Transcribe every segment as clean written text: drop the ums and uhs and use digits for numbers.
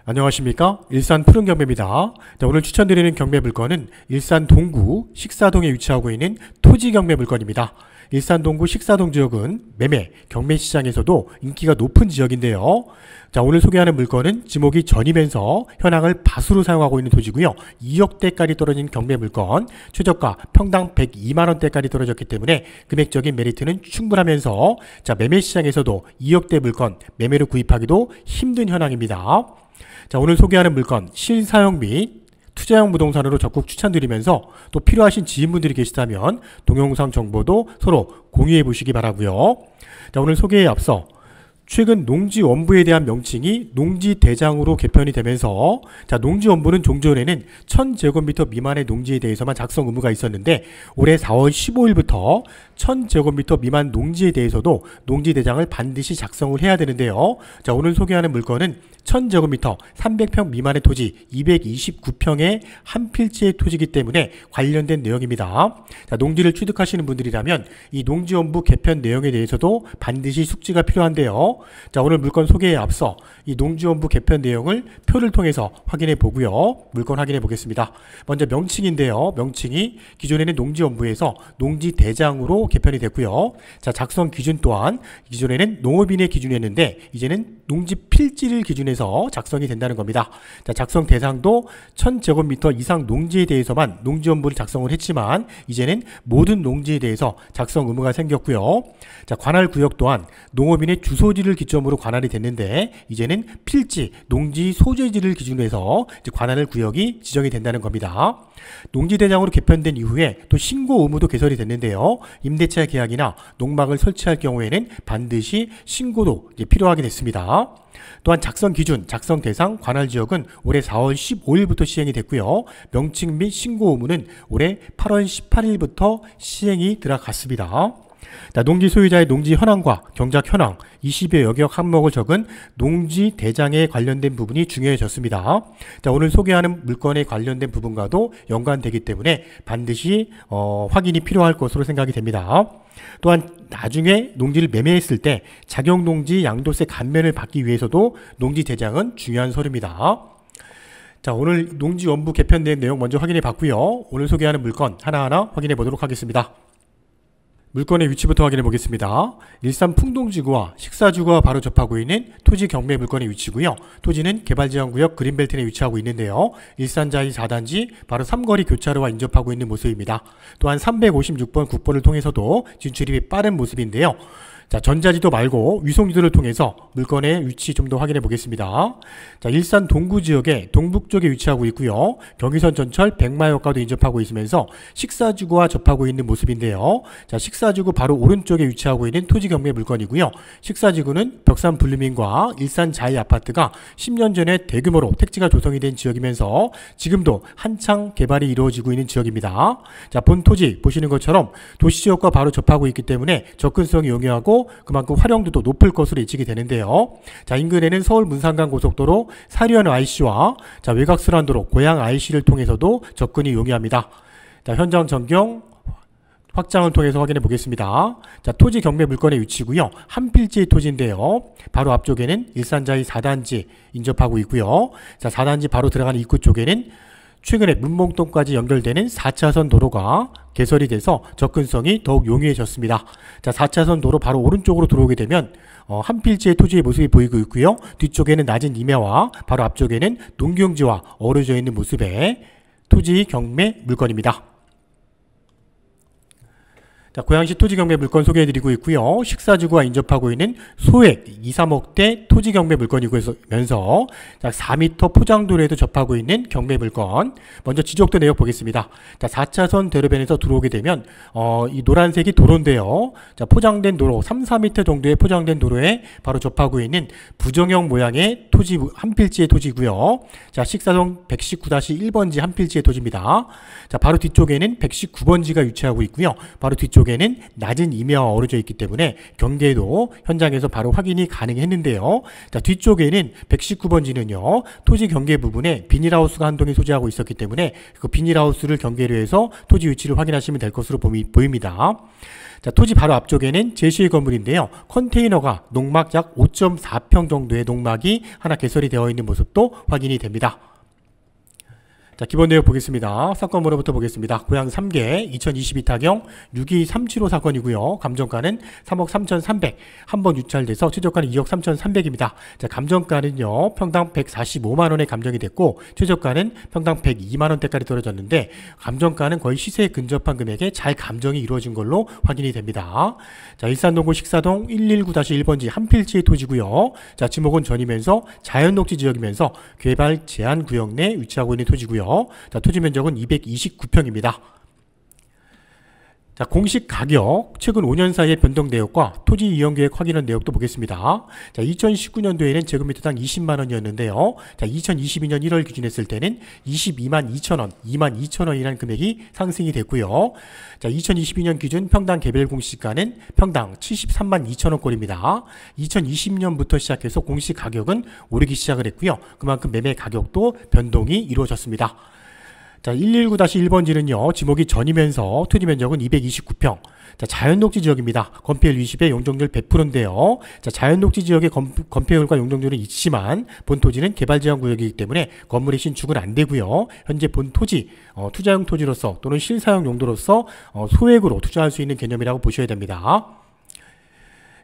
안녕하십니까? 일산 푸른경매입니다. 오늘 추천드리는 경매 물건은 일산 동구 식사동에 위치하고 있는 토지 경매 물건입니다. 일산 동구 식사동 지역은 매매, 경매 시장에서도 인기가 높은 지역인데요. 오늘 소개하는 물건은 지목이 전이면서 현황을 밭으로 사용하고 있는 토지고요. 2억대까지 떨어진 경매 물건, 최저가 평당 102만원대까지 떨어졌기 때문에 금액적인 메리트는 충분하면서 매매 시장에서도 2억대 물건 매매로 구입하기도 힘든 현황입니다. 오늘 소개하는 물건 실사용 및 투자용 부동산으로 적극 추천드리면서 또 필요하신 지인분들이 계시다면 동영상 정보도 서로 공유해 보시기 바라고요. 오늘 소개에 앞서 최근 농지원부에 대한 명칭이 농지대장으로 개편이 되면서 농지원부는 종전에는 1000제곱미터 미만의 농지에 대해서만 작성 의무가 있었는데 올해 4월 15일부터 1000제곱미터 미만 농지에 대해서도 농지대장을 반드시 작성을 해야 되는데요. 오늘 소개하는 물건은 1000제곱미터 300평 미만의 토지 229평의 한 필지의 토지이기 때문에 관련된 내용입니다. 농지를 취득하시는 분들이라면 이 농지원부 개편 내용에 대해서도 반드시 숙지가 필요한데요. 오늘 물건 소개에 앞서 이 농지원부 개편 내용을 표를 통해서 확인해 보고요. 물건 확인해 보겠습니다. 먼저 명칭인데요. 명칭이 기존에는 농지원부에서 농지대장으로 개편이 됐고요. 작성 기준 또한 기존에는 농업인의 기준이었는데 이제는 농지필지를 기준해서 작성이 된다는 겁니다. 작성 대상도 1000제곱미터 이상 농지에 대해서만 농지원부를 작성을 했지만 이제는 모든 농지에 대해서 작성 의무가 생겼고요. 관할 구역 또한 농업인의 주소지를 기점으로 관할이 됐는데 이제는 필지, 농지 소재지를 기준으로 해서 관할 구역이 지정이 된다는 겁니다. 농지대장으로 개편된 이후에 또 신고 의무도 개설이 됐는데요. 임대차 계약이나 농막을 설치할 경우에는 반드시 신고도 필요하게 됐습니다. 또한 작성 기준, 작성 대상, 관할 지역은 올해 4월 15일부터 시행이 됐고요. 명칭 및 신고 의무는 올해 8월 18일부터 시행이 들어갔습니다. 농지 소유자의 농지 현황과 경작 현황, 20여 여격 항목을 적은 농지 대장에 관련된 부분이 중요해졌습니다. 오늘 소개하는 물건에 관련된 부분과도 연관되기 때문에 반드시 확인이 필요할 것으로 생각이 됩니다. 또한 나중에 농지를 매매했을 때 자격농지 양도세 감면을 받기 위해서도 농지 대장은 중요한 서류입니다. 오늘 농지원부 개편된 내용 먼저 확인해 봤고요. 오늘 소개하는 물건 하나하나 확인해 보도록 하겠습니다. 물건의 위치부터 확인해 보겠습니다. 일산 풍동지구와 식사지구와 바로 접하고 있는 토지 경매 물건의 위치고요. 토지는 개발제한구역 그린벨트 내 위치하고 있는데요. 일산자이 4단지 바로 삼거리 교차로와 인접하고 있는 모습입니다. 또한 356번 국보를 통해서도 진출입이 빠른 모습인데요. 전자지도 말고 위송지도를 통해서 물건의 위치 좀 더 확인해 보겠습니다. 일산 동구 지역의 동북쪽에 위치하고 있고요. 경의선 전철 백마역과도 인접하고 있으면서 식사지구와 접하고 있는 모습인데요. 식사지구 바로 오른쪽에 위치하고 있는 토지 경매 물건이고요. 식사지구는 벽산 블루민과 일산 자이 아파트가 10년 전에 대규모로 택지가 조성이 된 지역이면서 지금도 한창 개발이 이루어지고 있는 지역입니다. 본 토지 보시는 것처럼 도시지역과 바로 접하고 있기 때문에 접근성이 용이하고 그만큼 활용도도 높을 것으로 예측이 되는데요. 인근에는 서울 문산간 고속도로 사리원 IC와 외곽순환도로 고양 IC를 통해서도 접근이 용이합니다. 현장 전경 확장을 통해서 확인해 보겠습니다. 토지 경매 물건의 위치고요. 한 필지의 토지인데요. 바로 앞쪽에는 일산자이 4단지 인접하고 있고요. 4단지 바로 들어가는 입구 쪽에는 최근에 문봉동까지 연결되는 4차선 도로가 개설이 돼서 접근성이 더욱 용이해졌습니다. 4차선 도로 바로 오른쪽으로 들어오게 되면 한 필지의 토지의 모습이 보이고 있고요. 뒤쪽에는 낮은 임야와 바로 앞쪽에는 농경지와 어우러져 있는 모습의 토지 경매 물건입니다. 고양시 토지 경매 물건 소개해드리고 있고요. 식사지구와 인접하고 있는 소액 2, 3억대 토지 경매 물건이면서 4m 포장도로에도 접하고 있는 경매 물건. 먼저 지적도 내역 보겠습니다. 4차선 대로변에서 들어오게 되면 이 노란색이 도로인데요. 포장된 도로 3, 4m 정도의 포장된 도로에 바로 접하고 있는 부정형 모양의 토지 한 필지의 토지고요. 식사동 119-1번지 한 필지의 토지입니다. 바로 뒤쪽에는 119번지가 위치하고 있고요. 바로 뒤쪽 에는 낮은 임야와 어우러져 있기 때문에 경계도 현장에서 바로 확인이 가능했는데요. 뒤쪽에는 119번지는요. 토지 경계 부분에 비닐하우스가 한 동이 소재하고 있었기 때문에 그 비닐하우스를 경계로 해서 토지 위치를 확인하시면 될 것으로 보입니다. 자, 토지 바로 앞쪽에는 제시의 건물인데요. 컨테이너가 농막 약 5.4평 정도의 농막이 하나 개설이 되어 있는 모습도 확인이 됩니다. 자, 기본 내역 보겠습니다. 사건 번호부터 보겠습니다. 고양 3개 2022 타경 62375 사건이고요. 감정가는 3억 3,300. 한번 유찰돼서 최저가는 2억 3,300입니다. 자, 감정가는요. 평당 145만 원에 감정이 됐고 최저가는 평당 102만 원대까지 떨어졌는데 감정가는 거의 시세에 근접한 금액에 잘 감정이 이루어진 걸로 확인이 됩니다. 자, 일산동구 식사동 119-1번지 한 필지의 토지고요. 자, 지목은 전이면서 자연녹지 지역이면서 개발 제한 구역 내 위치하고 있는 토지고요. 자, 토지 면적은 229평입니다. 자, 공시 가격, 최근 5년 사이의 변동 내역과 토지 이용 계획 확인한 내역도 보겠습니다. 자, 2019년도에는 제곱미터당 20만 원이었는데요. 자, 2022년 1월 기준했을 때는 22만 2천 원, 2만 2천 원이라는 금액이 상승이 됐고요. 자, 2022년 기준 평당 개별 공시가는 평당 73만 2천 원꼴입니다. 2020년부터 시작해서 공시 가격은 오르기 시작을 했고요. 그만큼 매매 가격도 변동이 이루어졌습니다. 자, 119-1번지는요, 지목이 전이면서 토지 면적은 229평. 자, 자연녹지 지역입니다. 건폐율 20에 용적률 100%인데요. 자, 자연녹지 지역의 건폐율과 용적률은 있지만 본 토지는 개발 제한 구역이기 때문에 건물의 신축은 안 되고요. 현재 본 토지, 투자용 토지로서 또는 실사용 용도로서 소액으로 투자할 수 있는 개념이라고 보셔야 됩니다.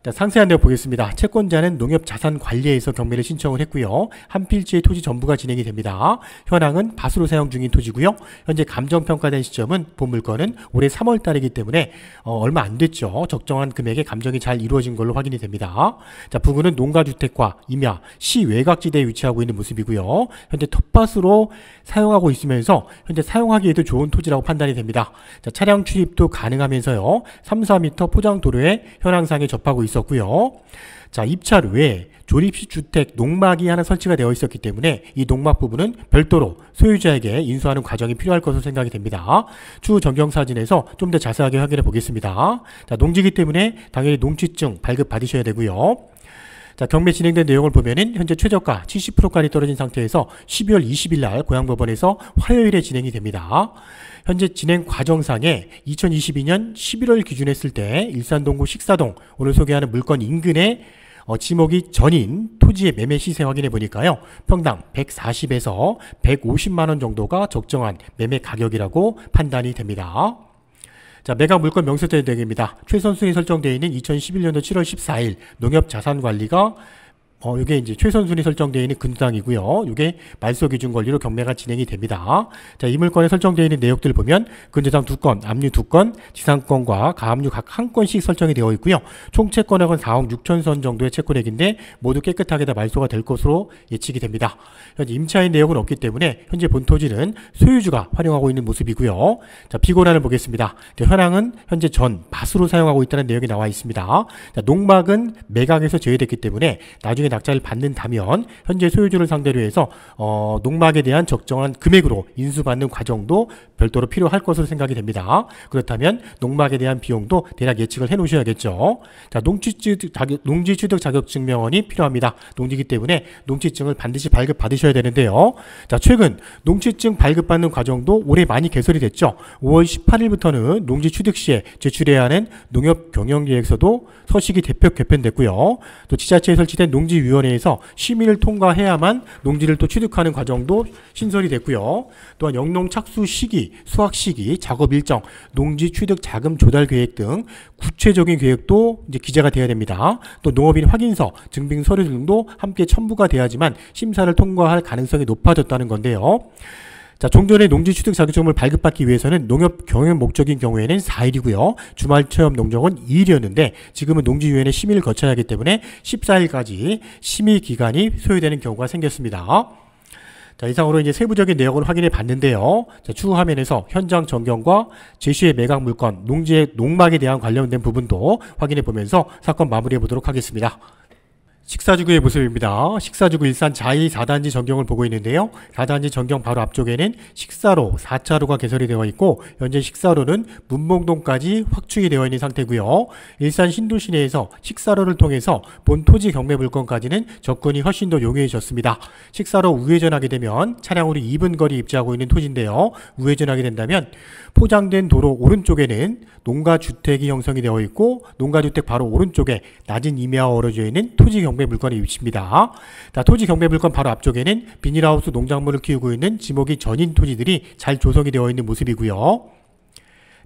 자, 상세한 내용 보겠습니다. 채권자는 농협자산관리에서 경매를 신청을 했고요. 한 필지의 토지 전부가 진행이 됩니다. 현황은 밭으로 사용 중인 토지고요. 현재 감정평가된 시점은 본 물건은 올해 3월 달이기 때문에 얼마 안 됐죠. 적정한 금액의 감정이 잘 이루어진 걸로 확인이 됩니다. 자, 부근은 농가주택과 임야, 시외곽지대에 위치하고 있는 모습이고요. 현재 텃밭으로 사용하고 있으면서 현재 사용하기에도 좋은 토지라고 판단이 됩니다. 자, 차량 출입도 가능하면서요. 3, 4m 포장도로에 현황상에 접하고 있었고요. 자, 입찰 외에 조립식 주택 농막이 하나 설치가 되어 있었기 때문에 이 농막 부분은 별도로 소유자에게 인수하는 과정이 필요할 것으로 생각이 됩니다. 추후 전경사진에서 좀 더 자세하게 확인해 보겠습니다. 자, 농지기 때문에 당연히 농지증 발급 받으셔야 되고요. 자, 경매 진행된 내용을 보면은 현재 최저가 70%까지 떨어진 상태에서 12월 20일 날 고양법원에서 화요일에 진행이 됩니다. 현재 진행 과정상에 2022년 11월 기준했을 때 일산동구 식사동 오늘 소개하는 물건 인근에 지목이 전인 토지의 매매 시세 확인해 보니까요. 평당 140에서 150만 원 정도가 적정한 매매 가격이라고 판단이 됩니다. 자, 매각 물건 명세대 대행입니다. 최선순위 설정되어 있는 2011년도 7월 14일 농협자산관리가 이게 이제 최선순위 설정되어 있는 근저당이고요. 이게 말소 기준 권리로 경매가 진행이 됩니다. 자, 이 물건에 설정되어 있는 내역들 보면 근저당 2건, 압류 2건, 지상권과 가압류 각 1건씩 설정이 되어 있고요. 총 채권액은 4억 6천 선 정도의 채권액인데 모두 깨끗하게 다 말소가 될 것으로 예측이 됩니다. 현재 임차인 내역은 없기 때문에 현재 본 토지는 소유주가 활용하고 있는 모습이고요. 자, 피고란을 보겠습니다. 자, 현황은 현재 전 밭으로 사용하고 있다는 내용이 나와 있습니다. 자, 농막은 매각에서 제외됐기 때문에 나중에 낙찰을 받는다면 현재 소유주를 상대로 해서 농막에 대한 적정한 금액으로 인수받는 과정도 별도로 필요할 것으로 생각이 됩니다. 그렇다면 농막에 대한 비용도 대략 예측을 해 놓으셔야겠죠. 자, 농지취득 자격증명원이 필요합니다. 농지기 때문에 농지증을 반드시 발급 받으셔야 되는데요. 자, 최근 농지증 발급받는 과정도 올해 많이 개설이 됐죠. 5월 18일부터는 농지취득 시에 제출해야 하는 농협경영계획서도 서식이 대폭 개편됐고요. 또 지자체에 설치된 농지위원회에서 심의를 통과해야만 농지를 또 취득하는 과정도 신설이 됐고요. 또한 영농 착수 시기, 수확 시기, 작업 일정, 농지 취득 자금 조달 계획 등 구체적인 계획도 이제 기재가 돼야 됩니다. 또 농업인 확인서, 증빙 서류 등도 함께 첨부가 돼야지만 심사를 통과할 가능성이 높아졌다는 건데요. 자, 종전에 농지 취득 자격증을 발급받기 위해서는 농협 경영 목적인 경우에는 4일이고요. 주말 체험 농정은 2일이었는데 지금은 농지위원회 심의를 거쳐야 하기 때문에 14일까지 심의 기간이 소요되는 경우가 생겼습니다. 자, 이상으로 이제 세부적인 내용을 확인해 봤는데요. 자, 추후 화면에서 현장 전경과 제시의 매각 물건, 농지의 농막에 대한 관련된 부분도 확인해 보면서 사건 마무리해 보도록 하겠습니다. 식사주구의 모습입니다. 식사주구 일산 자2 4단지 전경을 보고 있는데요. 4단지 전경 바로 앞쪽에는 식사로 4차로가 개설이 되어 있고 현재 식사로는 문봉동까지 확충이 되어 있는 상태고요. 일산 신도시 내에서 식사로를 통해서 본 토지 경매 물건까지는 접근이 훨씬 더 용이해졌습니다. 식사로 우회전하게 되면 차량으로 2분 거리 입지하고 있는 토지인데요. 우회전하게 된다면 포장된 도로 오른쪽에는 농가주택이 형성이 되어 있고 농가주택 바로 오른쪽에 낮은 임야가 어우러져 있는 토지 경매 물건의 위치입니다. 자, 토지 경매 물건 바로 앞쪽에는 비닐하우스 농작물을 키우고 있는 지목이 전인 토지들이 잘 조성이 되어 있는 모습이고요.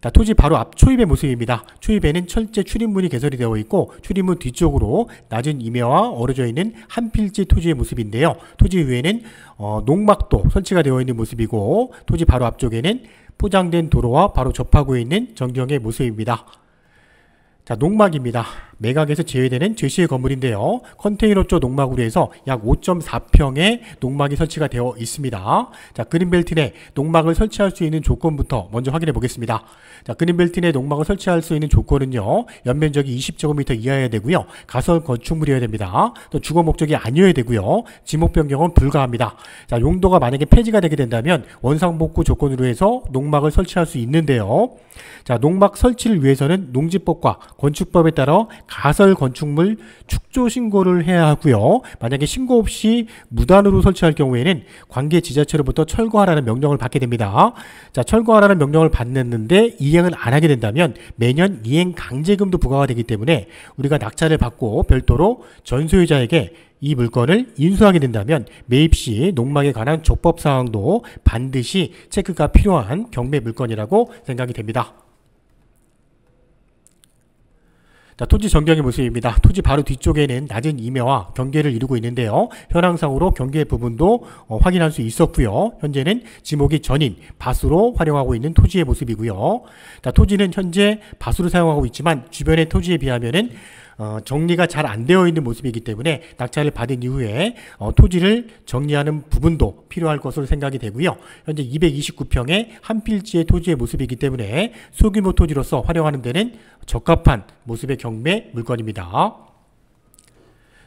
자, 토지 바로 앞 초입의 모습입니다. 초입에는 철제 출입문이 개설이 되어 있고 출입문 뒤쪽으로 낮은 임야와 어우러져 있는 한 필지 토지의 모습인데요. 토지 위에는 농막도 설치가 되어 있는 모습이고 토지 바로 앞쪽에는 포장된 도로와 바로 접하고 있는 전경의 모습입니다. 자, 농막입니다. 매각에서 제외되는 제시의 건물인데요. 컨테이너 쪽 농막으로 해서 약 5.4평의 농막이 설치가 되어 있습니다. 자, 그린벨트 내 농막을 설치할 수 있는 조건부터 먼저 확인해 보겠습니다. 자, 그린벨트 내 농막을 설치할 수 있는 조건은요. 연면적이 20제곱미터 이하여야 되고요. 가설 건축물이어야 됩니다. 또 주거 목적이 아니어야 되고요. 지목 변경은 불가합니다. 자, 용도가 만약에 폐지가 되게 된다면 원상복구 조건으로 해서 농막을 설치할 수 있는데요. 자, 농막 설치를 위해서는 농지법과 건축법에 따라 가설 건축물 축조 신고를 해야 하고요. 만약에 신고 없이 무단으로 설치할 경우에는 관계 지자체로부터 철거하라는 명령을 받게 됩니다. 자, 철거하라는 명령을 받는데 이행을 안 하게 된다면 매년 이행 강제금도 부과가 되기 때문에 우리가 낙찰을 받고 별도로 전 소유자에게 이 물건을 인수하게 된다면 매입 시 농막에 관한 적법 사항도 반드시 체크가 필요한 경매 물건이라고 생각이 됩니다. 자, 토지 전경의 모습입니다. 토지 바로 뒤쪽에는 낮은 임야와 경계를 이루고 있는데요. 현황상으로 경계 부분도 확인할 수 있었고요. 현재는 지목이 전인 밭으로 활용하고 있는 토지의 모습이고요. 자, 토지는 현재 밭으로 사용하고 있지만 주변의 토지에 비하면은 정리가 잘 안 되어 있는 모습이기 때문에 낙찰을 받은 이후에 토지를 정리하는 부분도 필요할 것으로 생각이 되고요. 현재 229평의 한 필지의 토지의 모습이기 때문에 소규모 토지로서 활용하는 데는 적합한 모습의 경매 물건입니다.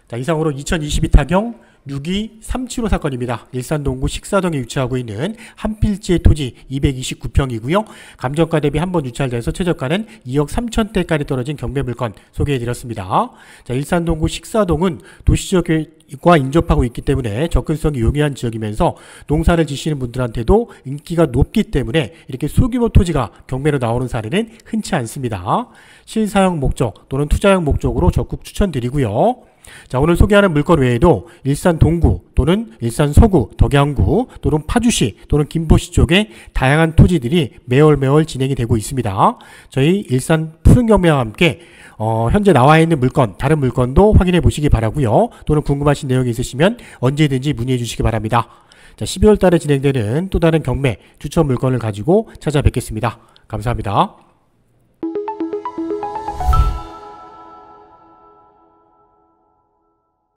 자, 이상으로 2022 타경 6237호 사건입니다. 일산 동구 식사동에 위치하고 있는 한 필지의 토지 229평이고요. 감정가 대비 한번 유찰돼서 최저가는 2억 3천대까지 떨어진 경매 물건 소개해드렸습니다. 자, 일산 동구 식사동은 도시지역과 인접하고 있기 때문에 접근성이 용이한 지역이면서 농사를 지시는 분들한테도 인기가 높기 때문에 이렇게 소규모 토지가 경매로 나오는 사례는 흔치 않습니다. 실사용 목적 또는 투자용 목적으로 적극 추천드리고요. 자, 오늘 소개하는 물건 외에도 일산 동구 또는 일산 서구, 덕양구 또는 파주시 또는 김포시 쪽에 다양한 토지들이 매월 진행이 되고 있습니다. 저희 일산 푸른 경매와 함께 현재 나와 있는 물건, 다른 물건도 확인해 보시기 바라고요. 또는 궁금하신 내용이 있으시면 언제든지 문의해 주시기 바랍니다. 자, 12월 달에 진행되는 또 다른 경매 추천 물건을 가지고 찾아뵙겠습니다. 감사합니다.